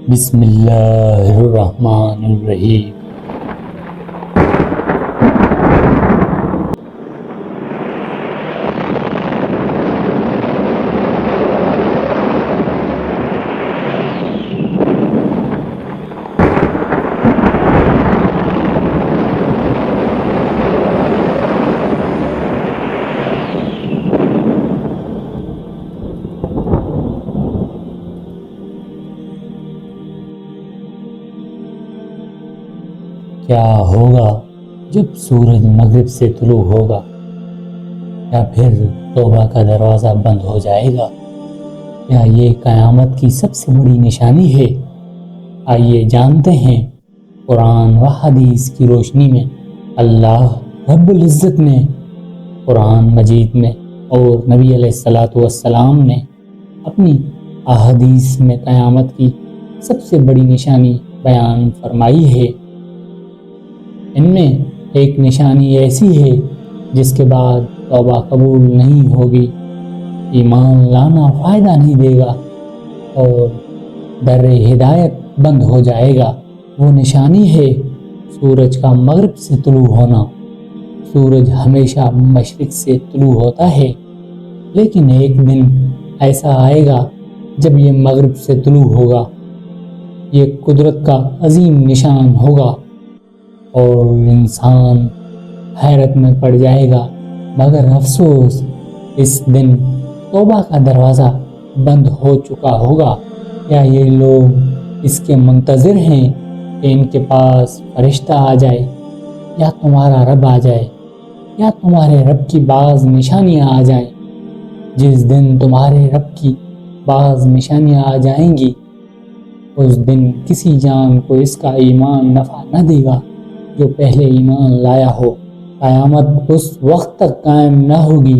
بسم اللہ الرحمن الرحیم۔ کیا ہوگا جب سورج مغرب سے طلوع ہوگا؟ یا پھر توبہ کا دروازہ بند ہو جائے گا؟ یا یہ قیامت کی سب سے بڑی نشانی ہے؟ آئیے جانتے ہیں قرآن و حدیث کی روشنی میں اللہ رب العزت نے قرآن مجید میں اور نبی علیہ السلام نے اپنی احادیث میں قیامت کی سب سے بڑی نشانی بیان فرمائی ہے۔ ان میں ایک نشانی ایسی ہے جس کے بعد توبہ قبول نہیں ہوگی، ایمان لانا فائدہ نہیں دے گا اور در ہدایت بند ہو جائے گا۔ وہ نشانی ہے سورج کا مغرب سے طلوع ہونا۔ سورج ہمیشہ مشرق سے طلوع ہوتا ہے، لیکن ایک دن ایسا آئے گا جب یہ مغرب سے طلوع ہوگا۔ یہ قدرت کا عظیم نشان ہوگا اور انسان حیرت میں پڑ جائے گا، مگر افسوس اس دن توبہ کا دروازہ بند ہو چکا ہوگا۔ یا یہ لوگ اس کے منتظر ہیں کہ ان کے پاس فرشتہ آ جائے، یا تمہارا رب آ جائے، یا تمہارے رب کی بعض نشانیاں آ جائیں۔ جس دن تمہارے رب کی بعض نشانیاں آ جائیں گی، اس دن کسی جان کو اس کا ایمان نفع نہ دے گا جو پہلے ایمان لایا ہو۔ قیامت اس وقت تک قائم نہ ہوگی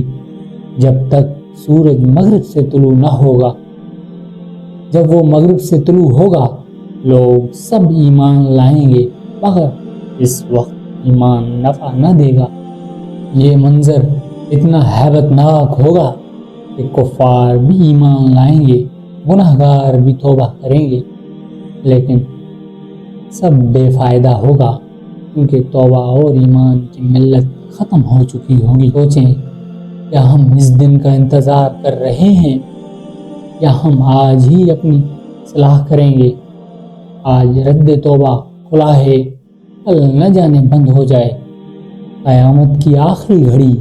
جب تک سورج مغرب سے طلوع نہ ہوگا۔ جب وہ مغرب سے طلوع ہوگا، لوگ سب ایمان لائیں گے، مگر اس وقت ایمان نفع نہ دے گا۔ یہ منظر اتنا ہیبت ناک ہوگا کہ کفار بھی ایمان لائیں گے، گناہگار بھی توبہ کریں گے، لیکن سب بے فائدہ ہوگا، کیونکہ توبہ اور ایمان کی ملت ختم ہو چکی ہوگی۔ سوچیں، کیا ہم اس دن کا انتظار کر رہے ہیں، یا ہم آج ہی اپنی اصلاح کریں گے؟ آج رد توبہ کھلا ہے، کل نہ جانے بند ہو جائے۔ قیامت کی آخری گھڑی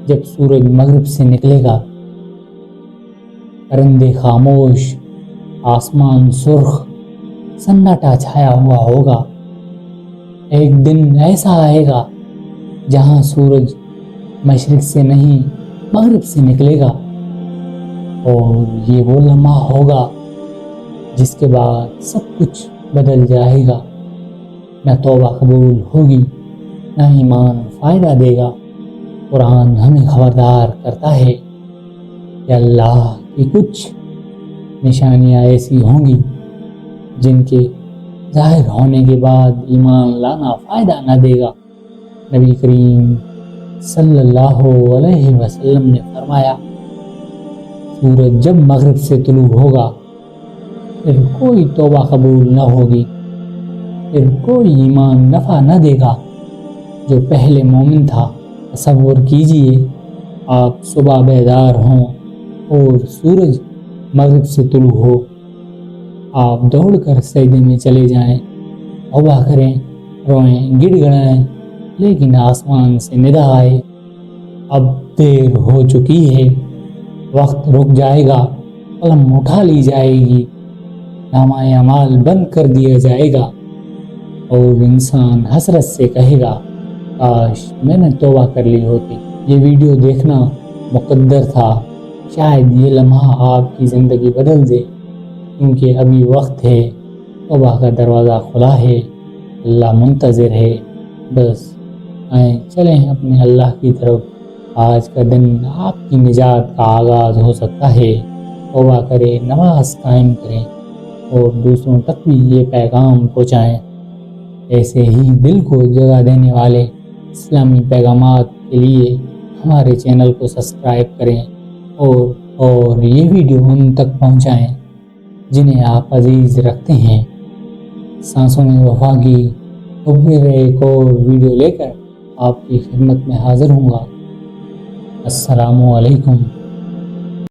جب سورج مغرب سے نکلے گا، پرندے خاموش، آسمان سرخ، سناٹا چھایا ہوا ہوگا۔ ایک دن ایسا آئے گا جہاں سورج مشرق سے نہیں مغرب سے نکلے گا، اور یہ وہ لمحہ ہوگا جس کے بعد سب کچھ بدل جائے گا۔ نہ توبہ قبول ہوگی، نہ ایمان فائدہ دے گا۔ قرآن ہمیں خبردار کرتا ہے کہ اللہ کی کچھ نشانیاں ایسی ہوں گی جن کے ظاہر ہونے کے بعد ایمان لانا فائدہ نہ دے گا۔ نبی کریم صلی اللہ علیہ وسلم نے فرمایا، سورج جب مغرب سے طلوع ہوگا، پھر کوئی توبہ قبول نہ ہوگی، پھر کوئی ایمان نفع نہ دے گا جو پہلے مومن تھا۔ تصور کیجئے آپ صبح بیدار ہوں اور سورج مغرب سے طلوع ہو، آپ دوڑ کر سجدے میں چلے جائیں، توبہ کریں، روئیں، گڑ گڑائیں، لیکن آسمان سے ندا آئے، اب دیر ہو چکی ہے، وقت رک جائے گا، قلم اٹھا لی جائے گی، نامہ اعمال بند کر دیا جائے گا، اور انسان حسرت سے کہے گا، کاش میں نے توبہ کر لی ہوتی۔ یہ ویڈیو دیکھنا مقدر تھا، شاید یہ لمحہ آپ کی زندگی بدل دے، کیونکہ ابھی وقت ہے، توبہ کا دروازہ کھلا ہے، اللہ منتظر ہے۔ بس آئیں چلیں اپنے اللہ کی طرف۔ آج کا دن آپ کی نجات کا آغاز ہو سکتا ہے۔ توبہ کریں، نماز قائم کریں اور دوسروں تک بھی یہ پیغام پہنچائیں۔ ایسے ہی دل کو جگہ دینے والے اسلامی پیغامات کے لیے ہمارے چینل کو سبسکرائب کریں اور یہ ویڈیو ان تک پہنچائیں جنہیں آپ عزیز رکھتے ہیں۔ سانسوں میں وفا کی اب پھر ایک اور ویڈیو لے کر آپ کی خدمت میں حاضر ہوں گا۔ السلام علیکم۔